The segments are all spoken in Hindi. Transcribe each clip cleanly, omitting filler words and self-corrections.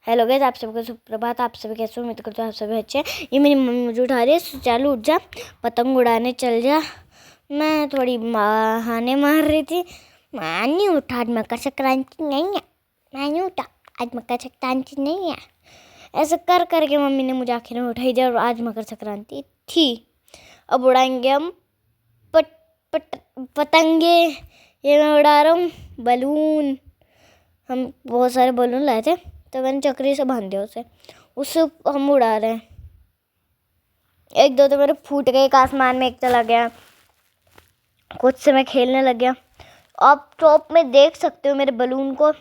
हेलो गाइस, आप सबको सुप्रभात। आप सभी कैसे हो? उम्मीद करते हो आप सभी अच्छे हैं। ये मेरी मम्मी मुझे उठा रही है, चालू उठ जा, पतंग उड़ाने चल जा। मैं थोड़ी बहाने मार रही थी, मैं नहीं उठा, आज मकर संक्रांति नहीं है, मैं नहीं उठा, आज मकर संक्रांति नहीं है। ऐसा कर करके मम्मी ने मुझे आखिर में उठाई दिया और आज मकर संक्रांति थी। अब उड़ाएंगे हम पतंगे। ये मैं उड़ा रहा हूँ बलून। हम बहुत सारे बलून लाए थे तो मैंने चक्री से बांध दिया उससे हम उड़ा रहे हैं। एक दो तो मेरे फूट गए, एक आसमान में एक चला गया, कुछ से मैं खेलने लग गया। आप टॉप में देख सकते हो मेरे बलून को,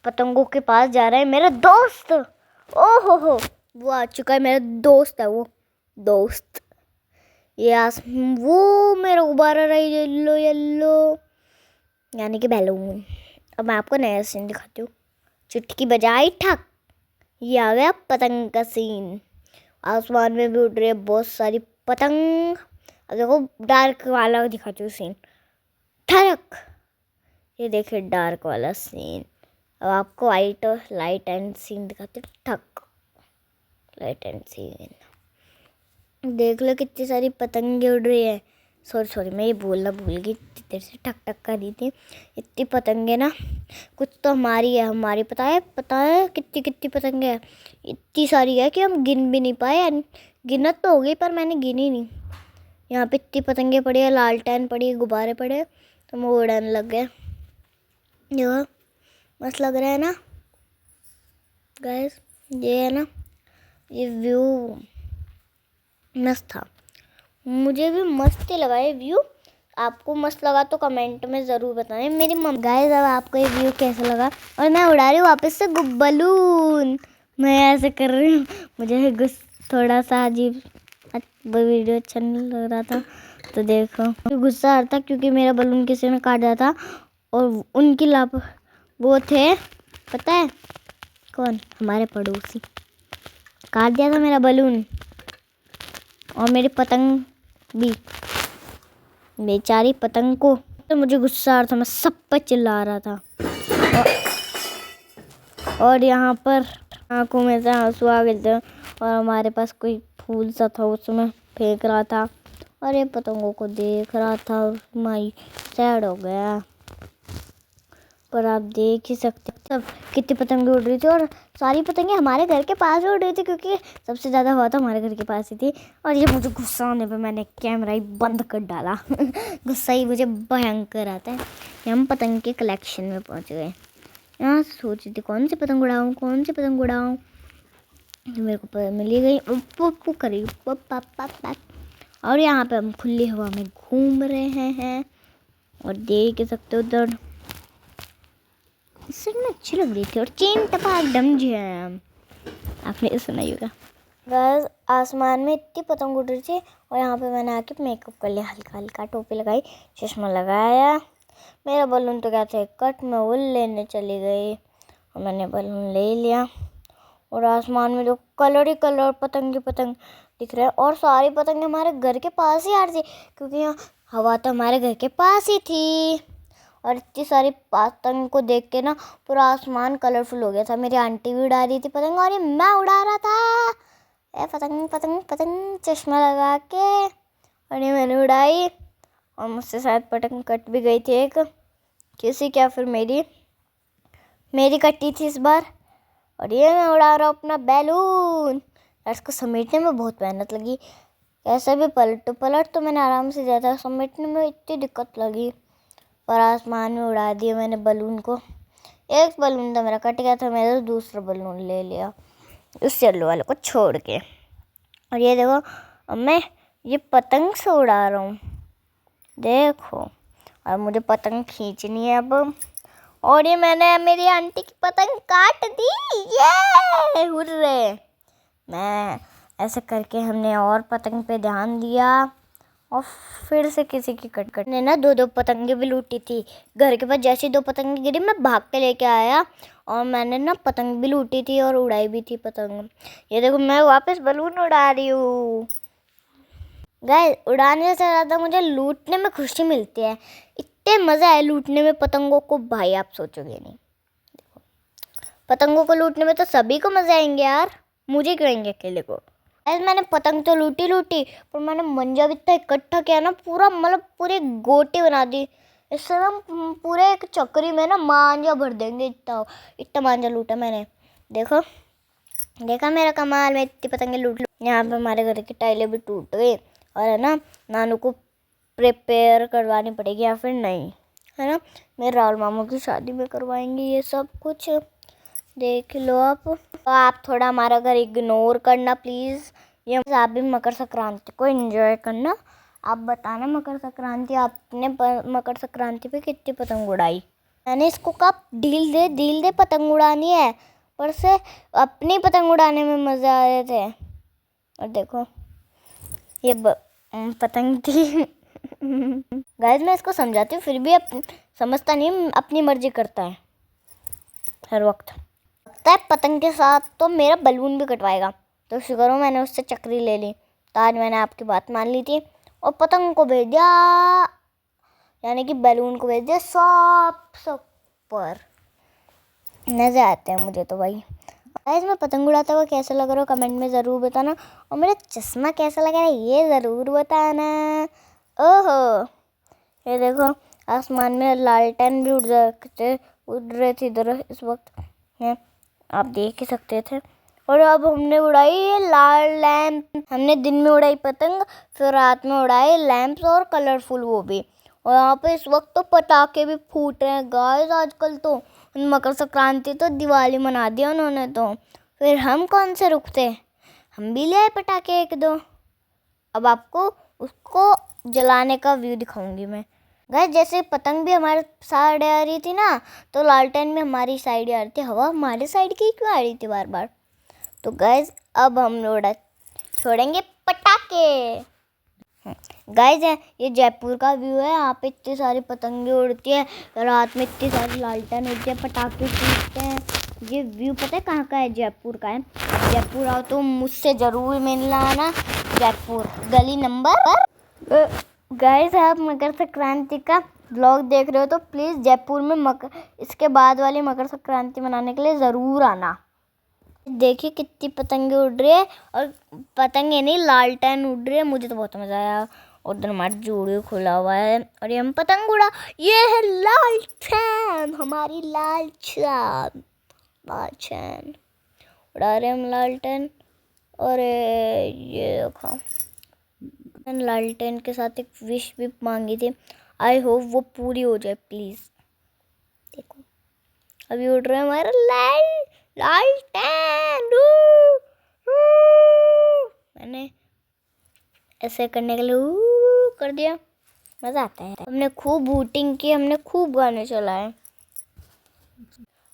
पतंगों के पास जा रहा है मेरा दोस्त। ओहो हो, वो आ चुका है, मेरा दोस्त है वो दोस्त। ये वो मेरा गुब्बारा रहा है, येलो येलो, यानी कि बैलून। अब मैं आपको नया सीन दिखाती हूँ। चुटकी बजाई ठक, ये आ गया पतंग का सीन। आसमान में भी उड़ रही है बहुत सारी पतंग। अब देखो डार्क वाला दिखाती हूँ सीन, ठक। ये देखिए डार्क वाला सीन। अब आपको वाइट और लाइट एंड सीन दिखाती हूँ, ठक, लाइट एंड सीन। देख लो कितनी सारी पतंगे उड़ रही है। सॉरी मैं ये बोलना भूल गई, इतनी से ठक ठक कर रही थी। इतनी पतंगे ना, कुछ तो हमारी है, हमारी पता है कितनी कितनी पतंगे है। इतनी सारी है कि हम गिन भी नहीं पाए। गिनत तो हो गई पर मैंने गिनी नहीं। यहाँ पे इतनी पतंगे पड़ी है, लालटेन पड़ी है, गुब्बारे पड़े हैं, तो हम उड़ाने लग गए। देखो मस्त लग रहा है ना गाइस, ये है ना, ये व्यू मस्त था, मुझे भी मस्त ही लगा ये व्यू। आपको मस्त लगा तो कमेंट में ज़रूर बताएं। मेरी मम्मी गाइस, अब आपको ये व्यू कैसा लगा? और मैं उड़ा रही हूँ वापस से बलून, मैं ऐसे कर रही हूँ। मुझे थोड़ा सा अजीब वीडियो अच्छा नहीं लग रहा था तो देखो गुस्सा आ रहा था क्योंकि मेरा बलून किसी ने काट दिया था। और उनकी लाभ वो थे, पता है कौन? हमारे पड़ोसी काट दिया था मेरा बलून। और मेरी पतंग भी, बेचारी पतंग को, तो मुझे गुस्सा आ रहा था, मैं सब पर चिल्ला रहा था। और यहाँ पर आंखों में से आंसू आ गए थे और हमारे पास कोई फूल सा था, उसमें फेंक रहा था और ये पतंगों को देख रहा था। माई सैड हो गया। पर आप देख ही सकते सब कितनी पतंगे उड़ रही थी और सारी पतंगे हमारे घर के पास उड़ रही थी क्योंकि सबसे ज़्यादा हवा तो हमारे घर के पास ही थी। और ये मुझे गुस्सा आने पे मैंने कैमरा ही बंद कर डाला। गुस्सा ही मुझे भयंकर आता है। हम पतंग के कलेक्शन में पहुंच गए। यहाँ सोच रही थी कौन सी पतंग उड़ाऊँ, कौन सी पतंग उड़ाऊँ, तो मेरे को मिली गई उप करी। और यहाँ पे हम खुली हवा में घूम रहे हैं और देख सकते हो उधर सच में अच्छी लग रही थी। और चेन टपा डम जैम, आपने सुना ही होगा गाइस। आसमान में इतनी पतंग उड़ रही थी और यहाँ पे मैंने आके मेकअप कर लिया, हल्का हल्का टोपी लगाई, चश्मा लगाया। मेरा बलून तो क्या था कट में वो लेने चली गई और मैंने बलून ले लिया। और आसमान में जो कलर ही कलर पतंग दिख रहे हैं और सारी पतंग हमारे घर के पास ही आ रही थी क्योंकि यहाँ हवा तो हमारे घर के पास ही थी। और इतनी सारी पतंग को देख के ना पूरा आसमान कलरफुल हो गया था। मेरी आंटी भी उड़ा रही थी पतंग और ये मैं उड़ा रहा था। ए पतंग पतंग पतंग, चश्मा लगा के, और ये मैंने उड़ाई और मुझसे शायद पतंग कट भी गई थी एक किसी, क्या फिर मेरी कटी थी इस बार। और ये मैं उड़ा रहा हूँ अपना बैलून। इसको समेटने में बहुत मेहनत लगी, कैसे भी पलट तो मैंने आराम से दिया था, समेटने में इतनी दिक्कत लगी। और आसमान में उड़ा दिया मैंने बलून को। एक बलून तो मेरा कट गया था, मैंने दूसरा बलून ले लिया उस येलो वाले को छोड़ के। और ये देखो अब मैं ये पतंग से उड़ा रहा हूँ, देखो। और मुझे पतंग खींचनी है अब। और ये मैंने मेरी आंटी की पतंग काट दी, ये हुर्रे। मैं ऐसे करके हमने और पतंग पे ध्यान दिया और फिर से किसी की कट ने ना दो पतंगे भी लूटी थी घर के पास। जैसी दो पतंगे गिरी मैं भाग के लेके आया और मैंने ना पतंग भी लूटी थी और उड़ाई भी थी पतंग। ये देखो मैं वापस बलून उड़ा रही हूँ गाइस। उड़ाने से ज़्यादा मुझे लूटने में खुशी मिलती है। इतने मज़े आए लूटने में पतंगों को भाई, आप सोचोगे नहीं। पतंगों को लूटने में तो सभी को मजा आएंगे यार, मुझे क्यों आएंगे अकेले को। ऐसे मैंने पतंग तो लूटी पर मैंने मंजा भी इतना इकट्ठा किया ना, पूरा मतलब पूरी गोटी बना दी। इससे हम पूरे एक चक्री में ना मांझा भर देंगे, इतना इतना मांझा लूटा मैंने। देखो देखा मेरा कमाल, मैं इतनी पतंगे लूट। यहाँ पे हमारे घर की टाइलें भी टूट गई और है ना नानू को प्रिपेयर करवानी पड़ेगी या फिर नहीं, है ना। मेरे राहुल मामू की शादी में करवाएंगे ये सब कुछ, देख लो आप। तो आप थोड़ा हमारा घर इग्नोर करना प्लीज़। ये आप भी मकर संक्रांति को एंजॉय करना। आप बताना मकर संक्रांति आपने मकर संक्रांति पे कितनी पतंग उड़ाई। मैंने इसको कब ढील दे पतंग उड़ानी है, पर से अपनी पतंग उड़ाने में मज़े आ रहे थे। और देखो ये पतंग थी। गाइस मैं इसको समझाती हूँ फिर भी समझता नहीं, अपनी मर्जी करता है हर वक्त। लगता है पतंग के साथ तो मेरा बलून भी कटवाएगा, तो शुक्र हो मैंने उससे चक्री ले ली। तो आज मैंने आपकी बात मान ली थी और पतंग को भेज दिया, यानी कि बैलून को भेज दिया सब पर। मज़े आते हैं मुझे तो भाई। गाइस मैं पतंग उड़ाता हुआ कैसा लग रहा हो कमेंट में ज़रूर बताना, और मेरा चश्मा कैसा लगा है ये ज़रूर बताना। ओहो ये देखो आसमान में लालटेन भी उड़ रहे थे इधर इस वक्त है, आप देख ही सकते थे। और अब हमने उड़ाई ये लाल लैंप, हमने दिन में उड़ाई पतंग, फिर रात में उड़ाए लैंप्स और कलरफुल वो भी। और यहाँ पे इस वक्त तो पटाखे भी फूट रहे हैं गाइस। आजकल तो मकर संक्रांति तो दिवाली मना दिया उन्होंने, तो फिर हम कौन से रुकते, हम भी ले आए पटाखे एक दो। अब आपको उसको जलाने का व्यू दिखाऊंगी मैं। गाइस जैसे पतंग भी हमारे साइड आ रही थी ना, तो लालटेन भी हमारी साइड आ रही थी। हवा हमारे साइड की क्यों आ रही थी बार बार। तो गाइस अब हम उड़ा छोड़ेंगे पटाखे। गाइस ये जयपुर का व्यू है, यहाँ पे इतनी सारी पतंगे उड़ती है, रात में इतनी सारी लालटेन उड़ती है, पटाखे फूटते हैं। ये व्यू पता है कहाँ का है, जयपुर का है। जयपुर आओ तो मुझसे ज़रूर मिलना आना, जयपुर गली नंबर। गाइस आप मकर संक्रांति का ब्लॉग देख रहे हो तो प्लीज़ जयपुर में इसके बाद वाली मकर संक्रांति मनाने के लिए ज़रूर आना। देखिए कितनी पतंगे उड़ रही है, और पतंगे नहीं लालटेन उड़ रही है, मुझे तो बहुत मज़ा आया। उधर हमारा जूड़े खुला हुआ है और ये हम पतंग उड़ा, ये है लालटेन, हमारी लालटेन उड़ा रहे हम लालटेन। और ये देखो लालटेन के साथ एक विश भी मांगी थी, आई होप वो पूरी हो जाए प्लीज़। देखो अभी उड़ रहे हमारा लालटेन। मैंने ऐसे करने के लिए कर दिया, मज़ा आता है। हमने खूब बूटिंग की, हमने खूब गाने चलाए,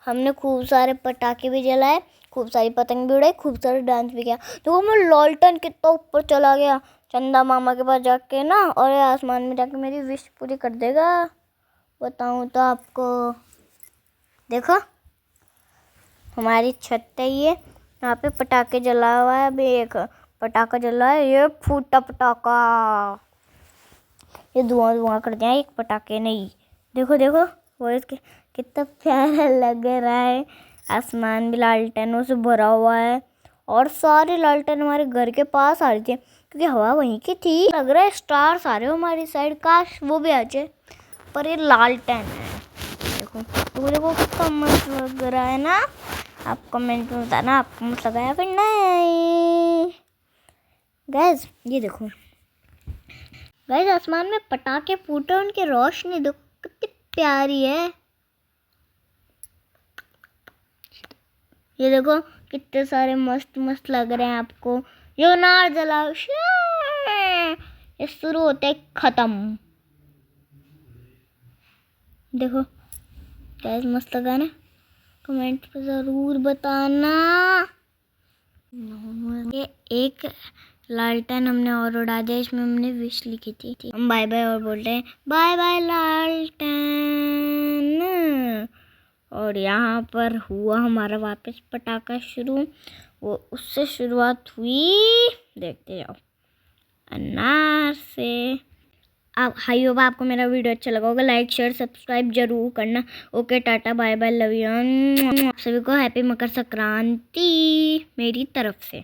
हमने खूब सारे पटाखे भी जलाए, खूब सारी पतंग भी उड़ाई, खूब सारे डांस भी किया। देखो मैं लालटेन कितना ऊपर चला गया, चंदा मामा के पास जाके ना, और आसमान में जाके मेरी विश पूरी कर देगा बताऊँ तो आपको। देखो हमारी छत है ये, यहाँ पे पटाखे जला हुआ है। अभी एक पटाखा जला है, ये फूटा पटाखा, ये धुआं कर दिया एक पटाखे नहीं। देखो देखो वो इसके कितना प्यारा लग रहा है। आसमान भी लालटेनों से भरा हुआ है, और सारी लालटेन हमारे घर के पास आ रही थी क्योंकि हवा वहीं की थी। लग रहा है स्टार्स आ रहे हो हमारी साइड, काश वो भी आ जाए, पर ये लालटेन है। देखो तो देखो कितना मस्त लग रहा है ना। आप कमेंट में बताना आपको मस्त लगा या फिर नहीं। गाइस ये देखो गाइस आसमान में पटाखे फूटे, उनकी रोशनी देखो कितनी प्यारी है। ये देखो कितने सारे मस्त मस्त लग रहे हैं आपको। ये नार जलाओ, ये शुरू होते खत्म। देखो गाइस मस्त लगा ना, कमेंट पे ज़रूर बताना। ये एक लालटेन हमने और उड़ा दिया, इसमें हमने विश लिखी थी। हम बाय बाय और बोल रहे हैं बाय बाय लालटेन। और यहाँ पर हुआ हमारा वापस पटाखा शुरू, वो उससे शुरुआत हुई, देखते जाओ, अनार से आप हाई होगा, आपको मेरा वीडियो अच्छा लगा होगा। लाइक शेयर सब्सक्राइब जरूर करना। Okay, tata bye bye, love you. आप सभी को हैप्पी मकर संक्रांति मेरी तरफ से।